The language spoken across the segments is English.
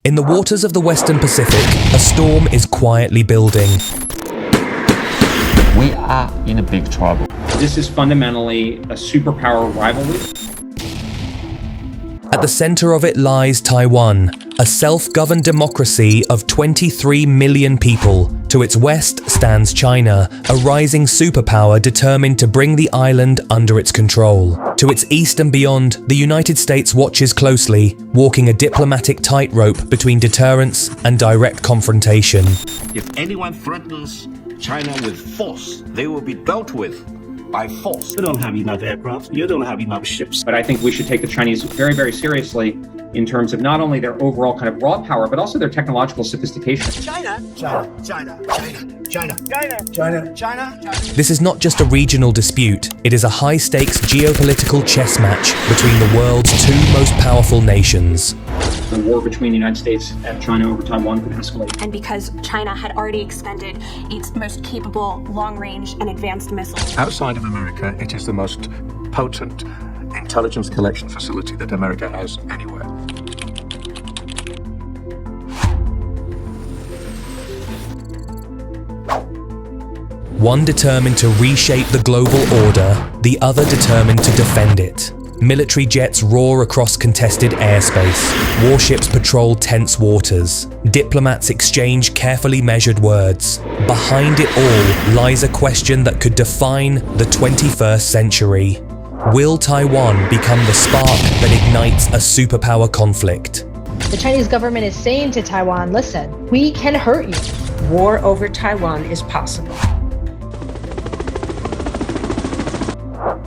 In the waters of the Western Pacific, a storm is quietly building. We are in a big trouble. This is fundamentally a superpower rivalry. At the center of it lies Taiwan, a self-governed democracy of 23 million people. To its west stands China, a rising superpower determined to bring the island under its control. To its east and beyond, the United States watches closely, walking a diplomatic tightrope between deterrence and direct confrontation. If anyone threatens China with force, they will be dealt with by force. You don't have enough aircraft, you don't have enough ships. But I think we should take the Chinese very, very seriously in terms of not only their overall kind of raw power, but also their technological sophistication. China. This is not just a regional dispute, it is a high-stakes geopolitical chess match between the world's two most powerful nations. The war between the United States and China over Taiwan could escalate. And because China had already expended its most capable long-range and advanced missiles. Outside of America, it is the most potent intelligence collection facility that America has anywhere. One determined to reshape the global order, the other determined to defend it. Military jets roar across contested airspace. Warships patrol tense waters. Diplomats exchange carefully measured words. Behind it all lies a question that could define the 21st century. Will Taiwan become the spark that ignites a superpower conflict? The Chinese government is saying to Taiwan, listen, we can hurt you. War over Taiwan is possible.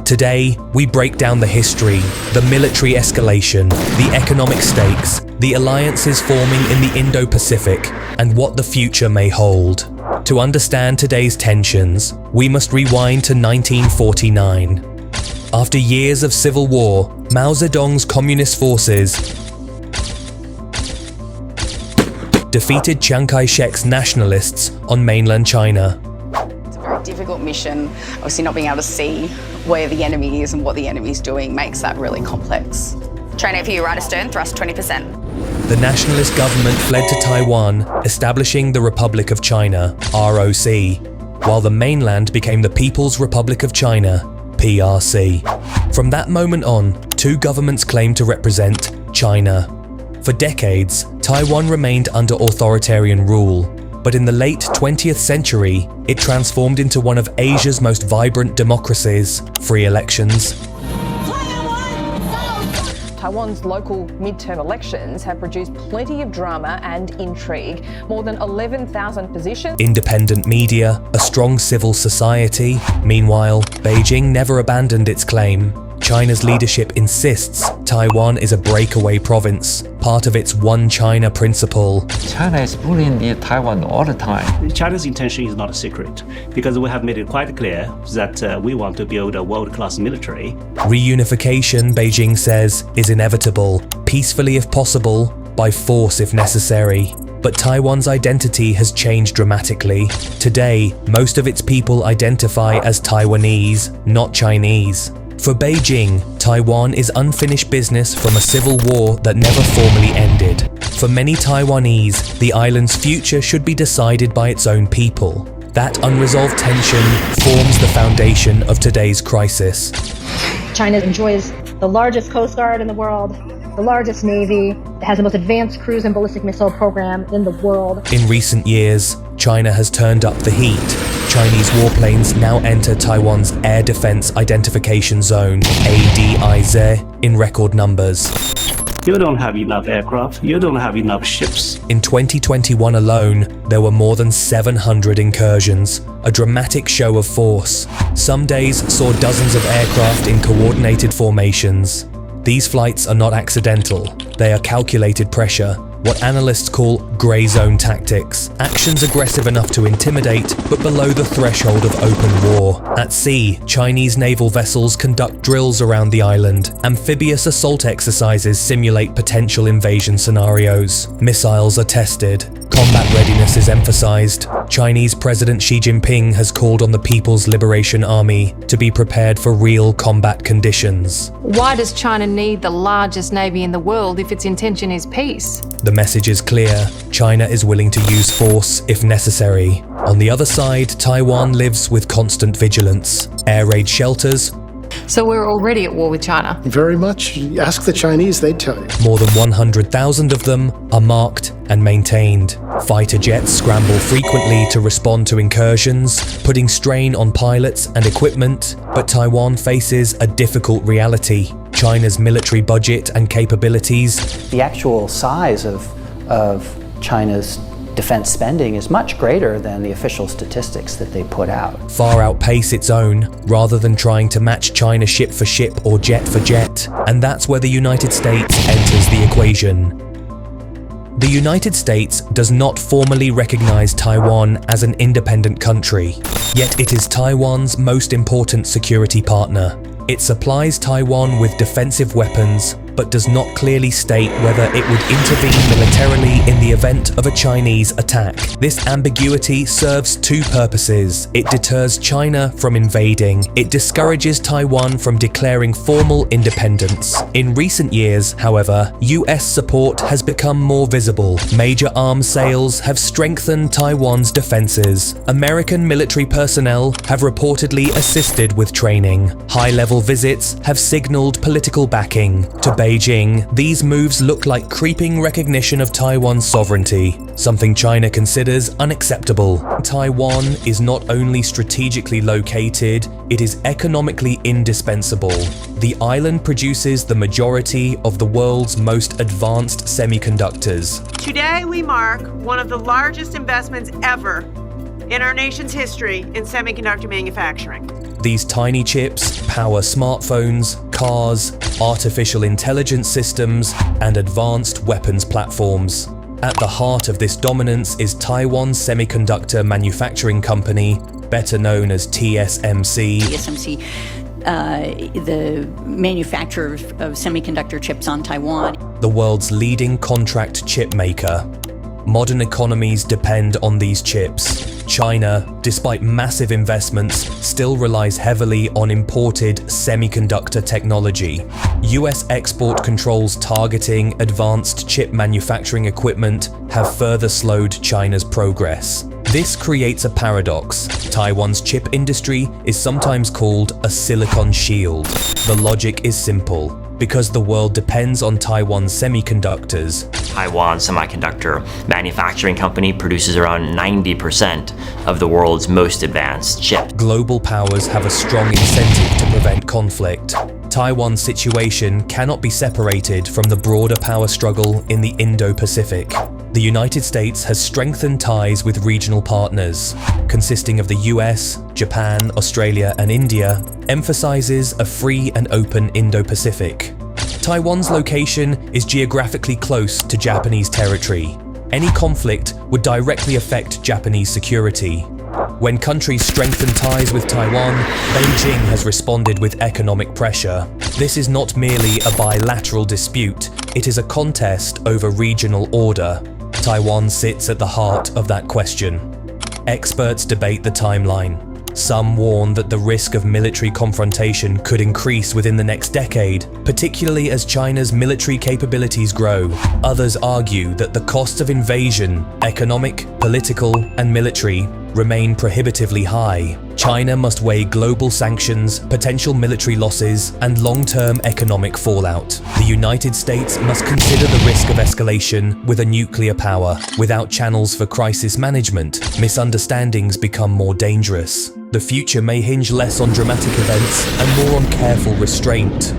Today, we break down the history, the military escalation, the economic stakes, the alliances forming in the Indo-Pacific, and what the future may hold. To understand today's tensions, we must rewind to 1949. After years of civil war, Mao Zedong's communist forces defeated Chiang Kai-shek's nationalists on mainland China. It's a very difficult mission. Obviously not being able to see where the enemy is and what the enemy is doing makes that really complex. Trainer for you, right astern, thrust 20%. The nationalist government fled to Taiwan, establishing the Republic of China, ROC, while the mainland became the People's Republic of China, PRC. From that moment on, two governments claimed to represent China. For decades, Taiwan remained under authoritarian rule, but in the late 20th century, it transformed into one of Asia's most vibrant democracies. Free elections, Taiwan's local midterm elections have produced plenty of drama and intrigue. More than 11,000 positions. independent media, a strong civil society. Meanwhile, Beijing never abandoned its claim. China's leadership insists Taiwan is a breakaway province, part of its One China principle. China is bullying Taiwan all the time. China's intention is not a secret, because we have made it quite clear that we want to build a world-class military. Reunification, Beijing says, is inevitable, peacefully if possible, by force if necessary. But Taiwan's identity has changed dramatically. Today, most of its people identify as Taiwanese, not Chinese. For Beijing, Taiwan is unfinished business from a civil war that never formally ended. For many Taiwanese, the island's future should be decided by its own people. That unresolved tension forms the foundation of today's crisis. China enjoys the largest coast guard in the world, the largest navy, it has the most advanced cruise and ballistic missile program in the world. In recent years, China has turned up the heat. Chinese warplanes now enter Taiwan's Air Defense Identification Zone, ADIZ, in record numbers. You don't have enough aircraft, you don't have enough ships. In 2021 alone, there were more than 700 incursions, a dramatic show of force. Some days saw dozens of aircraft in coordinated formations. These flights are not accidental, they are calculated pressure, what analysts call grey zone tactics, actions aggressive enough to intimidate, but below the threshold of open war. At sea, Chinese naval vessels conduct drills around the island. Amphibious assault exercises simulate potential invasion scenarios. Missiles are tested. Combat readiness is emphasized. Chinese President Xi Jinping has called on the People's Liberation Army to be prepared for real combat conditions. Why does China need the largest navy in the world if its intention is peace? The message is clear. China is willing to use force if necessary. On the other side, Taiwan lives with constant vigilance. Air raid shelters. So we're already at war with China? Very much. Ask the Chinese, they'd tell you. More than 100,000 of them are marked and maintained. Fighter jets scramble frequently to respond to incursions, putting strain on pilots and equipment. But Taiwan faces a difficult reality. China's military budget and capabilities. The actual size of China's defense spending is much greater than the official statistics that they put out. Far outpace its own, rather than trying to match China ship for ship or jet for jet. And that's where the United States enters the equation. The United States does not formally recognize Taiwan as an independent country, yet it is Taiwan's most important security partner. It supplies Taiwan with defensive weapons, but does not clearly state whether it would intervene militarily in the event of a Chinese attack. This ambiguity serves two purposes. It deters China from invading. It discourages Taiwan from declaring formal independence. In recent years, however, US support has become more visible. Major arms sales have strengthened Taiwan's defenses. American military personnel have reportedly assisted with training. High-level visits have signaled political backing. To Beijing, these moves look like creeping recognition of Taiwan's sovereignty, something China considers unacceptable. Taiwan is not only strategically located, it is economically indispensable. The island produces the majority of the world's most advanced semiconductors. Today we mark one of the largest investments ever in our nation's history in semiconductor manufacturing. These tiny chips power smartphones, cars, artificial intelligence systems, and advanced weapons platforms. At the heart of this dominance is Taiwan Semiconductor Manufacturing Company, better known as TSMC. TSMC, the manufacturer of semiconductor chips on Taiwan. The world's leading contract chip maker. Modern economies depend on these chips. China, despite massive investments, still relies heavily on imported semiconductor technology. US export controls targeting advanced chip manufacturing equipment have further slowed China's progress. This creates a paradox. Taiwan's chip industry is sometimes called a silicon shield. The logic is simple. Because the world depends on Taiwan's semiconductors. Taiwan Semiconductor Manufacturing Company produces around 90% of the world's most advanced chips. Global powers have a strong incentive to prevent conflict. Taiwan's situation cannot be separated from the broader power struggle in the Indo-Pacific. The United States has strengthened ties with regional partners, consisting of the US, Japan, Australia, and India, emphasizes a free and open Indo-Pacific. Taiwan's location is geographically close to Japanese territory. Any conflict would directly affect Japanese security. When countries strengthen ties with Taiwan, Beijing has responded with economic pressure. This is not merely a bilateral dispute, it is a contest over regional order. Taiwan sits at the heart of that question. Experts debate the timeline. Some warn that the risk of military confrontation could increase within the next decade, particularly as China's military capabilities grow. Others argue that the costs of invasion, economic, political, and military, remain prohibitively high. China must weigh global sanctions, potential military losses, and long-term economic fallout. The United States must consider the risk of escalation with a nuclear power. Without channels for crisis management, misunderstandings become more dangerous. The future may hinge less on dramatic events and more on careful restraint.